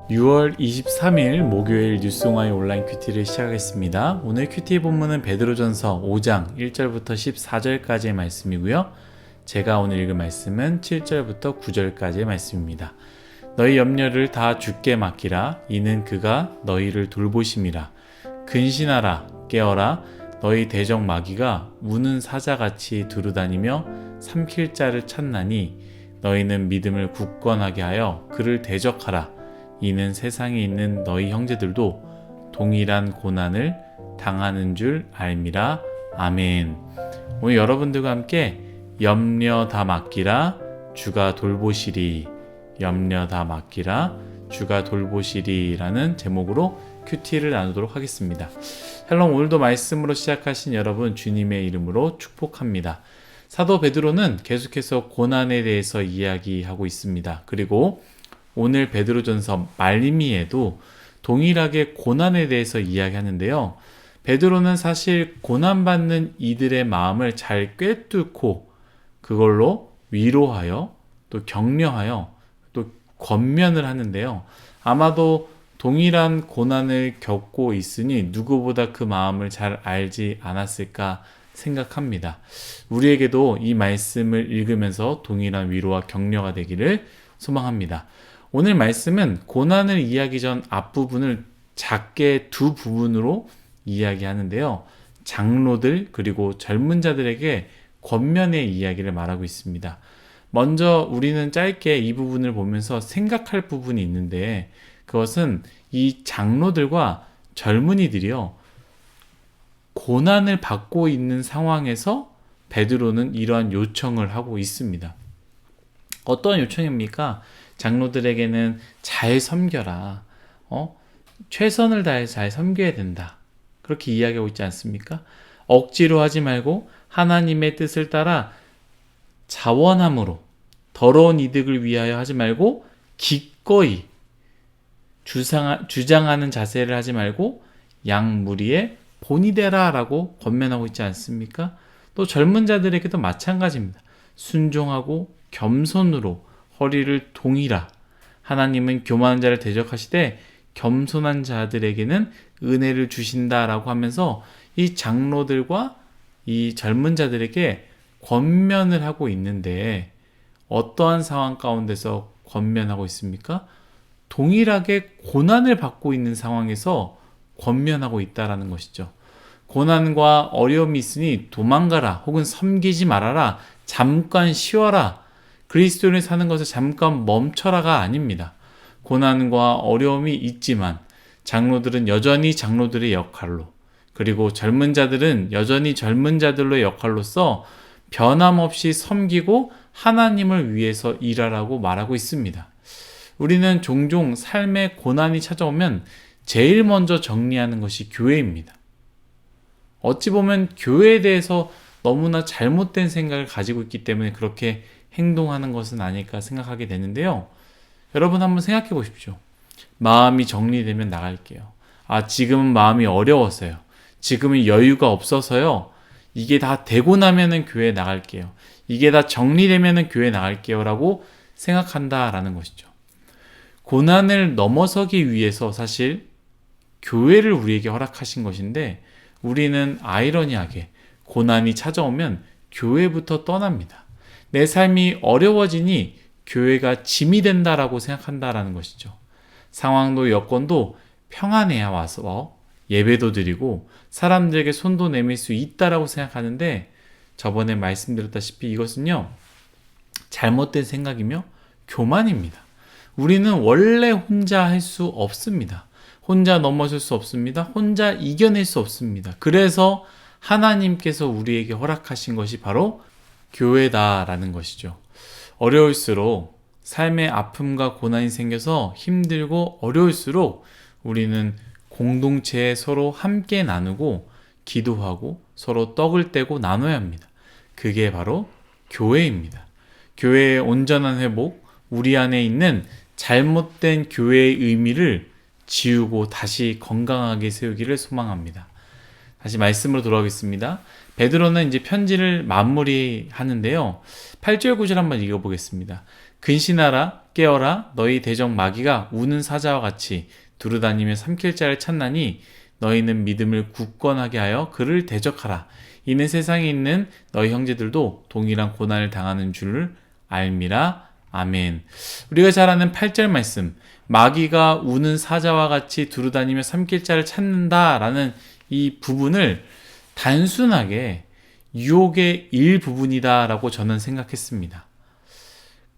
6월 23일 목요일 뉴스공화의 온라인 큐티를 시작하겠습니다. 오늘 큐티 본문은 베드로전서 5장 1절부터 14절까지의 말씀이고요. 제가 오늘 읽은 말씀은 7절부터 9절까지의 말씀입니다. 너희 염려를 다 주께 맡기라. 이는 그가 너희를 돌보심이라. 근신하라 깨어라. 너희 대적 마귀가 우는 사자같이 두루다니며 삼킬 자를 찾나니 너희는 믿음을 굳건하게 하여 그를 대적하라. 이는 세상에 있는 너희 형제들도 동일한 고난을 당하는 줄 알미라. 아멘. 오늘 여러분들과 함께 염려 다 맡기라 주가 돌보시리, 염려 다 맡기라 주가 돌보시리 라는 제목으로 큐티를 나누도록 하겠습니다. 샬롬, 오늘도 말씀으로 시작하신 여러분 주님의 이름으로 축복합니다. 사도 베드로는 계속해서 고난에 대해서 이야기하고 있습니다. 그리고 오늘 베드로전서 말미에도 동일하게 고난에 대해서 이야기하는데요. 베드로는 사실 고난받는 이들의 마음을 잘 꿰뚫고 그걸로 위로하여 또 격려하여 또 권면을 하는데요. 아마도 동일한 고난을 겪고 있으니 누구보다 그 마음을 잘 알지 않았을까 생각합니다. 우리에게도 이 말씀을 읽으면서 동일한 위로와 격려가 되기를 소망합니다. 오늘 말씀은 고난을 이야기 전 앞부분을 작게 두 부분으로 이야기하는데요. 장로들 그리고 젊은 자들에게 권면의 이야기를 말하고 있습니다. 먼저 우리는 짧게 이 부분을 보면서 생각할 부분이 있는데 그것은 이 장로들과 젊은이들이요. 고난을 받고 있는 상황에서 베드로는 이러한 요청을 하고 있습니다. 어떤 요청입니까? 장로들에게는 잘 섬겨라. 최선을 다해서 잘 섬겨야 된다. 그렇게 이야기하고 있지 않습니까? 억지로 하지 말고 하나님의 뜻을 따라 자원함으로 더러운 이득을 위하여 하지 말고 기꺼이 주장하는 자세를 하지 말고 양무리의 본이 되라 라고 권면하고 있지 않습니까? 또 젊은 자들에게도 마찬가지입니다. 순종하고 겸손으로 허리를 동이라. 하나님은 교만한 자를 대적하시되 겸손한 자들에게는 은혜를 주신다라고 하면서 이 장로들과 이 젊은 자들에게 권면을 하고 있는데 어떠한 상황 가운데서 권면하고 있습니까? 동일하게 고난을 받고 있는 상황에서 권면하고 있다라는 것이죠. 고난과 어려움이 있으니 도망가라 혹은 섬기지 말아라. 잠깐 쉬어라. 그리스도인을 사는 것을 잠깐 멈춰라가 아닙니다. 고난과 어려움이 있지만 장로들은 여전히 장로들의 역할로 그리고 젊은 자들은 여전히 젊은 자들의 역할로서 변함없이 섬기고 하나님을 위해서 일하라고 말하고 있습니다. 우리는 종종 삶의 고난이 찾아오면 제일 먼저 정리하는 것이 교회입니다. 어찌 보면 교회에 대해서 너무나 잘못된 생각을 가지고 있기 때문에 그렇게 행동하는 것은 아닐까 생각하게 되는데요. 여러분 한번 생각해 보십시오. 마음이 정리되면 나갈게요. 지금은 마음이 어려웠어요. 지금은 여유가 없어서요. 이게 다 되고 나면은 교회에 나갈게요. 이게 다 정리되면은 교회에 나갈게요. 라고 생각한다라는 것이죠. 고난을 넘어서기 위해서 사실 교회를 우리에게 허락하신 것인데 우리는 아이러니하게 고난이 찾아오면 교회부터 떠납니다. 내 삶이 어려워지니 교회가 짐이 된다라고 생각한다라는 것이죠. 상황도 여건도 평안해야 와서 예배도 드리고 사람들에게 손도 내밀 수 있다라고 생각하는데 저번에 말씀드렸다시피 이것은요. 잘못된 생각이며 교만입니다. 우리는 원래 혼자 할 수 없습니다. 혼자 넘어설 수 없습니다. 혼자 이겨낼 수 없습니다. 그래서 하나님께서 우리에게 허락하신 것이 바로 교회다라는 것이죠. 어려울수록 삶의 아픔과 고난이 생겨서 힘들고 어려울수록 우리는 공동체에 서로 함께 나누고 기도하고 서로 떡을 떼고 나눠야 합니다. 그게 바로 교회입니다. 교회의 온전한 회복, 우리 안에 있는 잘못된 교회의 의미를 지우고 다시 건강하게 세우기를 소망합니다. 다시 말씀으로 돌아오겠습니다. 베드로는 이제 편지를 마무리하는데요. 8절 9절 한번 읽어보겠습니다. 근신하라 깨어라 너희 대적 마귀가 우는 사자와 같이 두루다니며 삼킬 자를 찾나니 너희는 믿음을 굳건하게 하여 그를 대적하라. 이는 세상에 있는 너희 형제들도 동일한 고난을 당하는 줄을 알미라. 아멘. 우리가 잘 아는 8절 말씀, 마귀가 우는 사자와 같이 두루다니며 삼킬 자를 찾는다라는 이 부분을 단순하게 유혹의 일부분이다라고 저는 생각했습니다.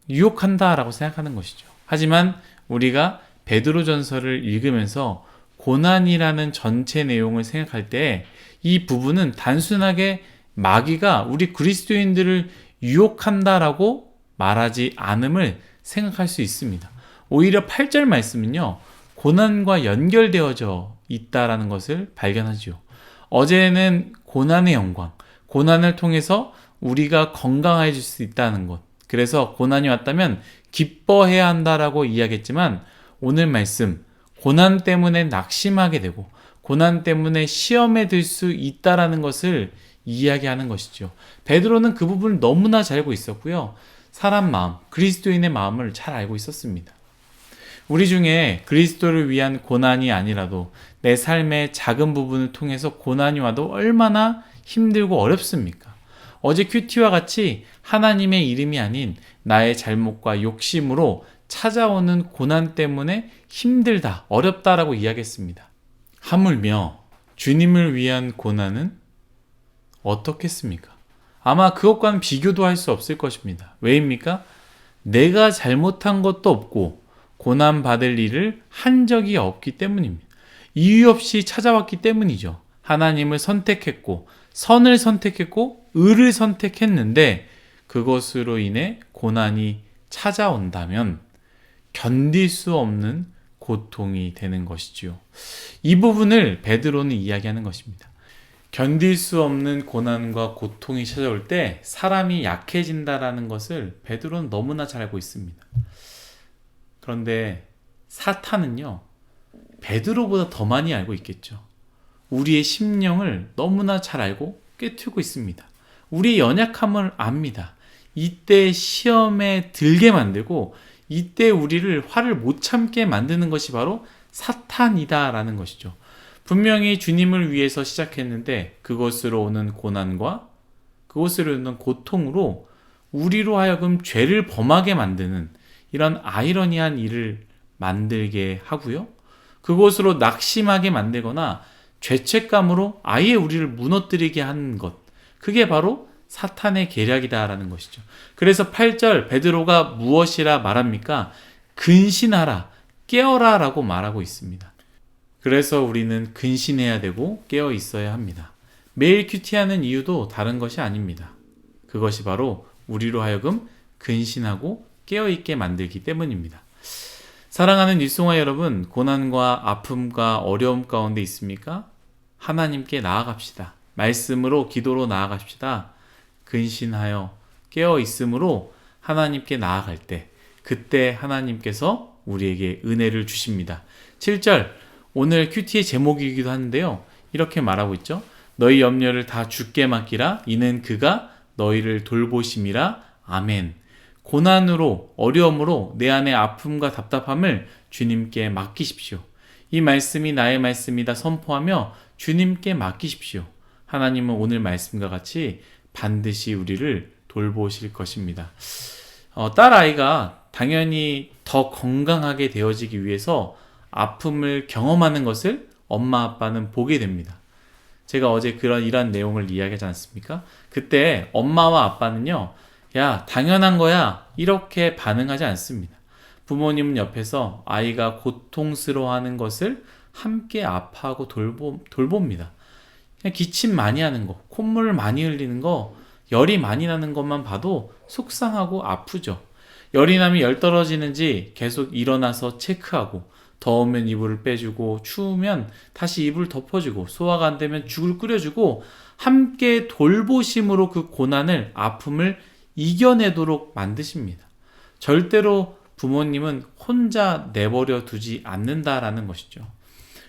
유혹한다라고 생각하는 것이죠. 하지만 우리가 베드로전서를 읽으면서 고난이라는 전체 내용을 생각할 때 이 부분은 단순하게 마귀가 우리 그리스도인들을 유혹한다라고 말하지 않음을 생각할 수 있습니다. 오히려 8절 말씀은요, 고난과 연결되어져 있다라는 것을 발견하죠. 어제는 고난의 영광, 고난을 통해서 우리가 건강해질 수 있다는 것, 그래서 고난이 왔다면 기뻐해야 한다라고 이야기했지만 오늘 말씀, 고난 때문에 낙심하게 되고 고난 때문에 시험에 들 수 있다라는 것을 이야기하는 것이죠. 베드로는 그 부분을 너무나 잘 알고 있었고요. 사람 마음, 그리스도인의 마음을 잘 알고 있었습니다. 우리 중에 그리스도를 위한 고난이 아니라도 내 삶의 작은 부분을 통해서 고난이 와도 얼마나 힘들고 어렵습니까? 어제 큐티와 같이 하나님의 이름이 아닌 나의 잘못과 욕심으로 찾아오는 고난 때문에 힘들다, 어렵다라고 이야기했습니다. 하물며 주님을 위한 고난은 어떻겠습니까? 아마 그것과는 비교도 할 수 없을 것입니다. 왜입니까? 내가 잘못한 것도 없고 고난받을 일을 한 적이 없기 때문입니다. 이유 없이 찾아왔기 때문이죠. 하나님을 선택했고 선을 선택했고 의를 선택했는데 그것으로 인해 고난이 찾아온다면 견딜 수 없는 고통이 되는 것이지요. 이 부분을 베드로는 이야기하는 것입니다. 견딜 수 없는 고난과 고통이 찾아올 때 사람이 약해진다라는 것을 베드로는 너무나 잘 알고 있습니다. 그런데 사탄은요, 베드로보다 더 많이 알고 있겠죠. 우리의 심령을 너무나 잘 알고 꿰뚫고 있습니다. 우리의 연약함을 압니다. 이때 시험에 들게 만들고 이때 우리를 화를 못 참게 만드는 것이 바로 사탄이다라는 것이죠. 분명히 주님을 위해서 시작했는데 그것으로 오는 고난과 그것으로 오는 고통으로 우리로 하여금 죄를 범하게 만드는 이런 아이러니한 일을 만들게 하고요. 그것으로 낙심하게 만들거나 죄책감으로 아예 우리를 무너뜨리게 하는 것. 그게 바로 사탄의 계략이다라는 것이죠. 그래서 8절 베드로가 무엇이라 말합니까? 근신하라, 깨어라 라고 말하고 있습니다. 그래서 우리는 근신해야 되고 깨어 있어야 합니다. 매일 큐티하는 이유도 다른 것이 아닙니다. 그것이 바로 우리로 하여금 근신하고 깨어 있게 만들기 때문입니다. 사랑하는 일송아 여러분, 고난과 아픔과 어려움 가운데 있습니까? 하나님께 나아갑시다. 말씀으로 기도로 나아갑시다. 근신하여 깨어 있음으로 하나님께 나아갈 때 그때 하나님께서 우리에게 은혜를 주십니다. 7절 오늘 큐티의 제목이기도 하는데요. 이렇게 말하고 있죠. 너희 염려를 다 주께 맡기라. 이는 그가 너희를 돌보심이라. 아멘. 고난으로 어려움으로 내 안의 아픔과 답답함을 주님께 맡기십시오. 이 말씀이 나의 말씀이다 선포하며 주님께 맡기십시오. 하나님은 오늘 말씀과 같이 반드시 우리를 돌보실 것입니다. 딸아이가 당연히 더 건강하게 되어지기 위해서 아픔을 경험하는 것을 엄마 아빠는 보게 됩니다. 제가 어제 이런 내용을 이야기하지 않습니까? 그때 엄마와 아빠는요, 야, 당연한 거야, 이렇게 반응하지 않습니다. 부모님은 옆에서 아이가 고통스러워하는 것을 함께 아파하고 돌봅니다. 그냥 기침 많이 하는 거, 콧물 많이 흘리는 거, 열이 많이 나는 것만 봐도 속상하고 아프죠. 열이 나면 열 떨어지는지 계속 일어나서 체크하고, 더우면 이불을 빼주고, 추우면 다시 이불을 덮어주고, 소화가 안 되면 죽을 끓여주고, 함께 돌보심으로 그 고난을, 아픔을 이겨내도록 만드십니다. 절대로 부모님은 혼자 내버려 두지 않는다라는 것이죠.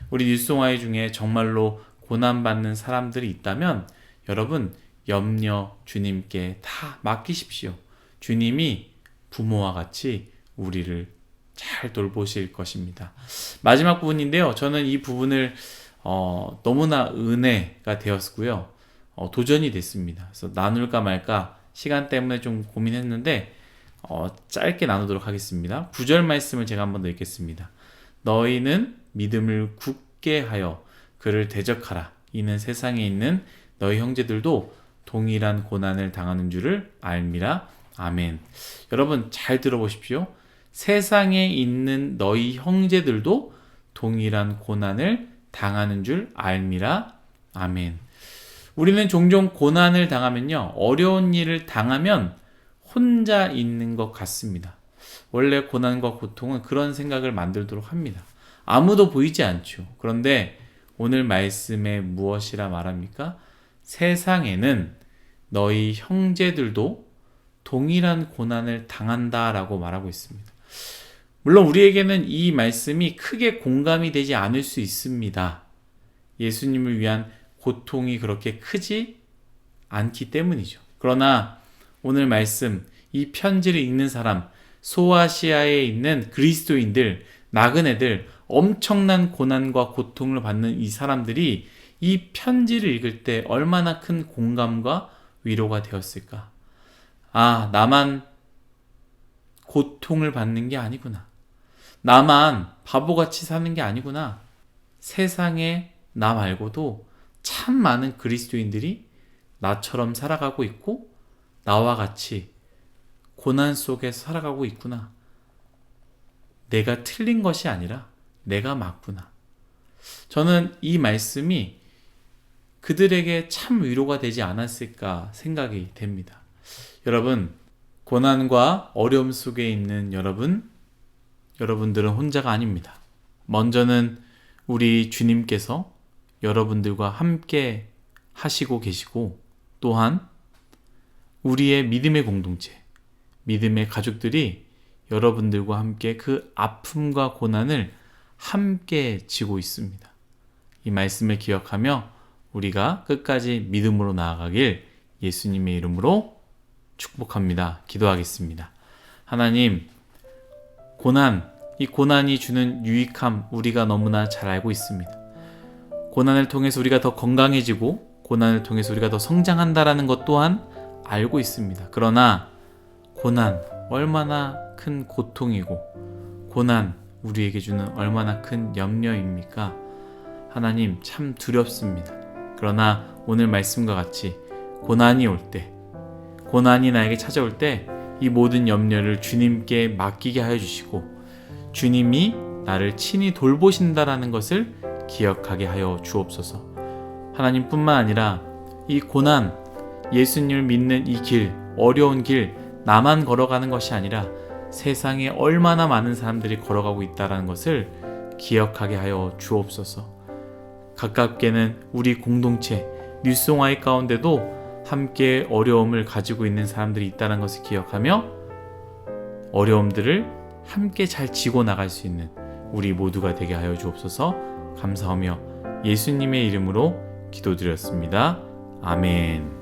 우리 뉴송아이 중에 정말로 고난받는 사람들이 있다면 여러분 염려 주님께 다 맡기십시오. 주님이 부모와 같이 우리를 잘 돌보실 것입니다. 마지막 부분인데요. 저는 이 부분을 너무나 은혜가 되었고요. 도전이 됐습니다. 그래서 나눌까 말까 시간 때문에 좀 고민했는데 짧게 나누도록 하겠습니다. 9절 말씀을 제가 한번 더 읽겠습니다. 너희는 믿음을 굳게 하여 그를 대적하라. 이는 세상에 있는 너희 형제들도 동일한 고난을 당하는 줄을 알미라. 아멘. 여러분 잘 들어보십시오. 세상에 있는 너희 형제들도 동일한 고난을 당하는 줄 알미라. 아멘. 우리는 종종 고난을 당하면요, 어려운 일을 당하면 혼자 있는 것 같습니다. 원래 고난과 고통은 그런 생각을 만들도록 합니다. 아무도 보이지 않죠. 그런데 오늘 말씀에 무엇이라 말합니까? 세상에는 너희 형제들도 동일한 고난을 당한다라고 말하고 있습니다. 물론 우리에게는 이 말씀이 크게 공감이 되지 않을 수 있습니다. 예수님을 위한 고통이 그렇게 크지 않기 때문이죠. 그러나 오늘 말씀, 이 편지를 읽는 사람, 소아시아에 있는 그리스도인들, 나그네들, 엄청난 고난과 고통을 받는 이 사람들이 이 편지를 읽을 때 얼마나 큰 공감과 위로가 되었을까? 아, 나만 고통을 받는 게 아니구나. 나만 바보같이 사는 게 아니구나. 세상에 나 말고도 참 많은 그리스도인들이 나처럼 살아가고 있고 나와 같이 고난 속에 살아가고 있구나. 내가 틀린 것이 아니라 내가 맞구나. 저는 이 말씀이 그들에게 참 위로가 되지 않았을까 생각이 됩니다. 여러분, 고난과 어려움 속에 있는 여러분들은 혼자가 아닙니다. 먼저는 우리 주님께서 여러분들과 함께 하시고 계시고, 또한 우리의 믿음의 공동체, 믿음의 가족들이 여러분들과 함께 그 아픔과 고난을 함께 지고 있습니다. 이 말씀을 기억하며 우리가 끝까지 믿음으로 나아가길 예수님의 이름으로 축복합니다. 기도하겠습니다. 하나님, 이 고난이 주는 유익함 우리가 너무나 잘 알고 있습니다. 고난을 통해서 우리가 더 건강해지고 고난을 통해서 우리가 더 성장한다라는 것 또한 알고 있습니다. 그러나 고난 얼마나 큰 고통이고 고난 우리에게 주는 얼마나 큰 염려입니까? 하나님 참 두렵습니다. 그러나 오늘 말씀과 같이 고난이 올 때, 고난이 나에게 찾아올 때 이 모든 염려를 주님께 맡기게 하여 주시고 주님이 나를 친히 돌보신다라는 것을 기억하게 하여 주옵소서. 하나님뿐만 아니라 이 고난, 예수님을 믿는 이 길, 어려운 길 나만 걸어가는 것이 아니라 세상에 얼마나 많은 사람들이 걸어가고 있다는 것을 기억하게 하여 주옵소서. 가깝게는 우리 공동체, 뉴송아이 가운데도 함께 어려움을 가지고 있는 사람들이 있다는 것을 기억하며 어려움들을 함께 잘 지고 나갈 수 있는 우리 모두가 되게 하여 주옵소서. 감사하며 예수님의 이름으로 기도드렸습니다. 아멘.